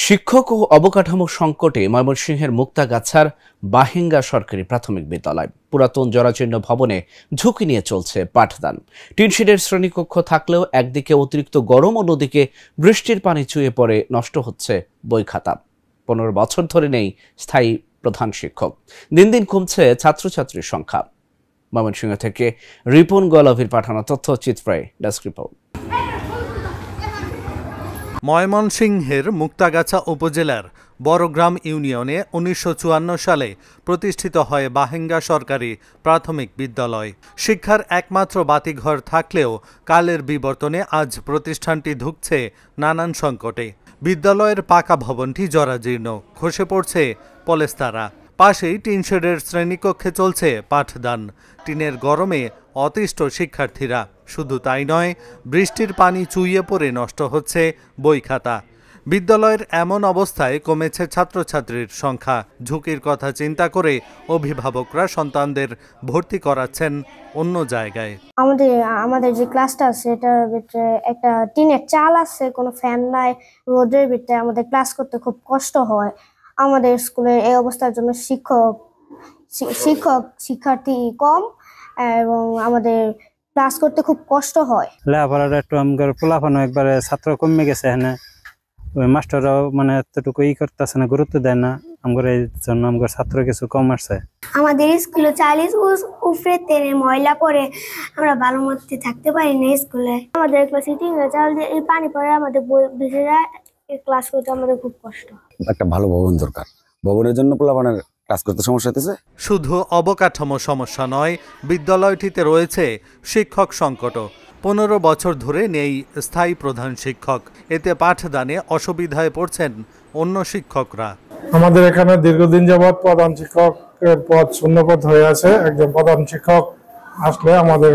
শিক্ষক ও অবকাঠামো সংকটে ময়মনসিংহের মুক্তাগাছার বাহেঙ্গা সরকারি প্রাথমিক বিদ্যালয় পুরাতন জরাজীর্ণ ভবনে ঝুঁকি নিয়ে চলছে পাঠদান। টিনশেডের শ্রেণীকক্ষ থাকলেও একদিকে অতিরিক্ত গরম, অন্যদিকে বৃষ্টির পানি চুইয়ে পড়ে নষ্ট হচ্ছে বই খাতা। 15 বছর ধরে নেই স্থায়ী প্রধান শিক্ষক। দিন দিন কমছে ছাত্রছাত্রীর সংখ্যা। ময়মনসিংহ থেকে রিপন গলাভির পাঠানো তথ্যচিত্রে ডেস্ক রিপোর্ট। ময়মনসিংহের মুক্তাগাছা উপজেলার বড়গ্রাম ইউনিয়নে 1954 সালে প্রতিষ্ঠিত হয় বাহেঙ্গা সরকারি প্রাথমিক বিদ্যালয়। শিক্ষার একমাত্র বাতিঘর থাকলেও কালের বিবর্তনে আজ প্রতিষ্ঠানটি ধুঁকছে নানান সংকটে। বিদ্যালয়ের পাকা ভবনটি জরাজীর্ণ, খসে পড়ছে পলেস্তারা। পাশেই টিনশেডের শ্রেণীকক্ষে চলছে পাঠদান। টিনের গরমে অতিষ্ঠ শিক্ষার্থীরা। শুধু তাই নয়, বৃষ্টির পানি চুইয়ে পড়ে নষ্ট হচ্ছে বই খাতা। বিদ্যালয়ের এমন অবস্থায় কমেছে ছাত্রছাত্রীর সংখ্যা। ঝুঁকির কথা চিন্তা করে অভিভাবকরা সন্তানদের ভর্তি করাচ্ছেন অন্য জায়গায়। আমাদের যে ক্লাসটা আছে এটার ভিতরে একটা টিনের চাল আছে, কোনো ফ্যান নাই, রোদের ভিতরে আমাদের ক্লাস করতে খুব কষ্ট হয়। আমাদের স্কুলের এই অবস্থার জন্য শিক্ষার্থী কম এবং আমাদের ক্লাস করতে খুব কষ্ট হয়। লেখাপড়াটা একটু আমাদের পোলাপানো একবারে ছাত্র কমে গেছে। এখানে ওই মাস্টাররাও এতটুকু করতেছে না, গুরুত্ব দেয় না। আমার এই জন্য আমার ছাত্র কিছু কম আসছে। আমাদের স্কুলে 40 উপরে তেরে ময়লা পড়ে আমরা ভালো মতো থাকতে পারি না স্কুলে। আমাদের ক্লাসে টিনের চাল দিয়ে পানি পড়ে আমাদের বই ভিজে যায়। ক্লাস করতে আমাদের খুব কষ্ট। একটা ভালো ভবন দরকার, ভবনের জন্য পোলাপানের ক্লাস করতে সমস্যা হতেছে। শুধু অবকাঠামো সমস্যা নয়, বিদ্যালয়টিতে রয়েছে শিক্ষক সংকটও। 15 বছর ধরে নেই স্থায়ী প্রধান শিক্ষক। এতে পাঠদানে অসুবিধায় পড়ছেন অন্য শিক্ষকরা। আমাদের এখানে দীর্ঘদিন যাবৎ প্রধান শিক্ষকের পদ শূন্যপদ হয়ে আছে। একজন প্রধান শিক্ষক আসলে আমাদের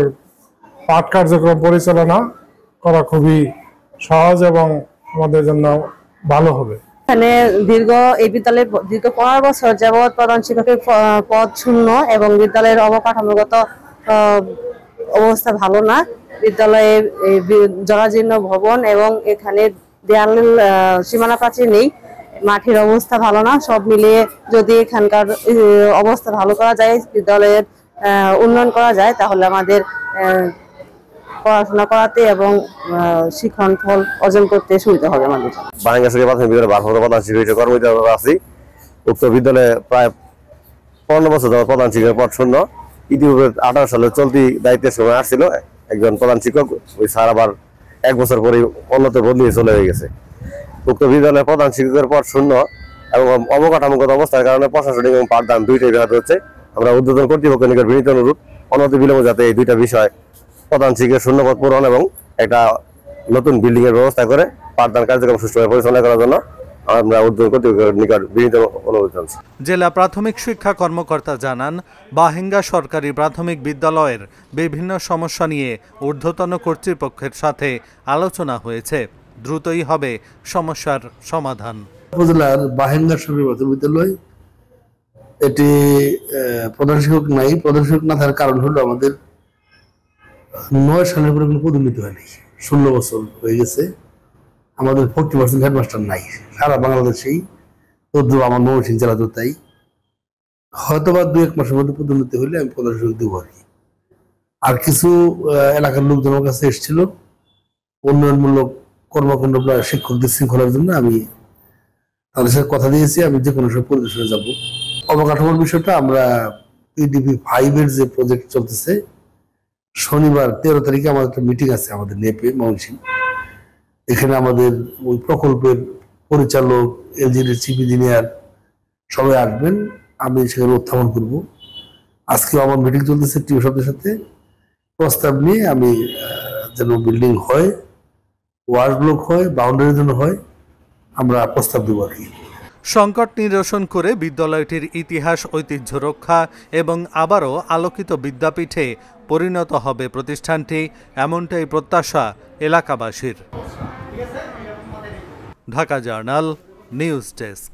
পাঠ কার্যক্রম পরিচালনা করা খুবই সহজ এবং আমাদের জন্য ভালো হবে। এখানে এই বিদ্যালয়ে দীর্ঘ 15 বছর যাবৎ প্রধান শিক্ষকের পদ শূন্য এবং বিদ্যালয়ের অবকাঠামোগত অবস্থা ভালো না। বিদ্যালয়ে জরাজীর্ণ ভবন এবং এখানে দেয়াল সীমানা প্রাচীর নেই, মাঠের অবস্থা ভালো না। সব মিলিয়ে যদি এখানকার অবস্থা ভালো করা যায়, বিদ্যালয়ের উন্নয়ন করা যায়, তাহলে আমাদের পড়াশোনা করাতে এবং শিক্ষণ ফল অর্জন করতে সুবিধা হবে আমাদের। বাহেঙ্গা সরকারি প্রাথমিক বিদ্যালয়ে ভারপ্রাপ্ত প্রধান শিক্ষক কর্মরত আছি। উক্ত বিদ্যালয়ে প্রায় 15 বছর যাবত প্রধান শিক্ষকের পদ শূন্য। ইতিপূর্বে 18 সালে চলতি দায়িত্বের সময় আসছিল একজন প্রধান শিক্ষক। ওই স্যার আবার 1 বছর পরে অন্যত্র বদলিয়ে চলে গেছে। উক্ত বিদ্যালয়ে প্রধান শিক্ষকের পদ শূন্য এবং অবকাঠামোগত অবস্থার কারণে প্রশাসনিক এবং পাঠদান দুইটাই ব্যাহত হচ্ছে। আমরা ঊর্ধ্বতন কর্তৃপক্ষের নিকট বিনীত অনুরোধ, অনতি বিলম্বে যাতে এই দুইটা বিষয় প্রধান শিক্ষকের শূন্যপদ পূরণ এবং একটা নতুন বিল্ডিং এর ব্যবস্থা করে পাঠদান কার্যক্রম সুষ্ঠুভাবে পরিচালনা করার জন্য আমরা ঊর্ধ্বতন কর্তৃপক্ষের নিকট বিনীত অনুরোধ জানাচ্ছি। জেলা প্রাথমিক শিক্ষা কর্মকর্তা জানান, বাহেঙ্গা সরকারি প্রাথমিক বিদ্যালয়ের বিভিন্ন সমস্যা নিয়ে ঊর্ধ্বতন কর্তৃপক্ষের সাথে আলোচনা হয়েছে। দ্রুতই হবে সমস্যার সমাধান। উপজেলার বাহেঙ্গা সরকারি প্রাথমিক বিদ্যালয়, এটি প্রধান শিক্ষক নাই। প্রধান শিক্ষক না থাকার কারণ হলো আমাদের 9 সালের পরে কোনো পদোন্নতি হয়নি। 16 বছর হয়ে গেছে। আমাদের 40% হেডমাস্টার নাই সারা বাংলাদেশেই, আমার ময়মনসিংহ জেলাতেও তাই। হয়তোবা 2-1 মাসের মধ্যে পদোন্নতি হলে আমি প্রধান শিক্ষক দেবো আর কি। আর কিছু এলাকার লোকজনের কাছে এসেছিল উন্নয়নমূলক কর্মকাণ্ড শিক্ষকদের শৃঙ্খলার জন্য। আমি তাদের সাথে কথা দিয়েছি, আমি যে কোনো সময় পরিদর্শনে যাব। অবকাঠামোর বিষয়টা আমরা PDP 5 এর যে প্রজেক্ট চলতেছে, শনিবার 13 তারিখে আমাদের একটা মিটিং আছে আমাদের নেপে ময়মনসিংহ। এখানে আমাদের ওই প্রকল্পের পরিচালক, এলজিডির চিফ ইঞ্জিনিয়ার সবাই আসবেন। আমি সেখানে উত্থাপন করব। আজকে আমার মিটিং চলতেছে টিও সবদের সাথে। প্রস্তাব নিয়ে আমি যেন বিল্ডিং হয়, ওয়াশ ব্লক হয়, বাউন্ডারির জন্য হয়, আমরা প্রস্তাব দেবো আর কি। সংকট নিরসন করে বিদ্যালয়টির ইতিহাস ঐতিহ্য রক্ষা এবং আবারও আলোকিত বিদ্যাপীঠে পরিণত হবে প্রতিষ্ঠানটি, এমনটাই প্রত্যাশা এলাকাবাসীর। Dhaka journal, news desk.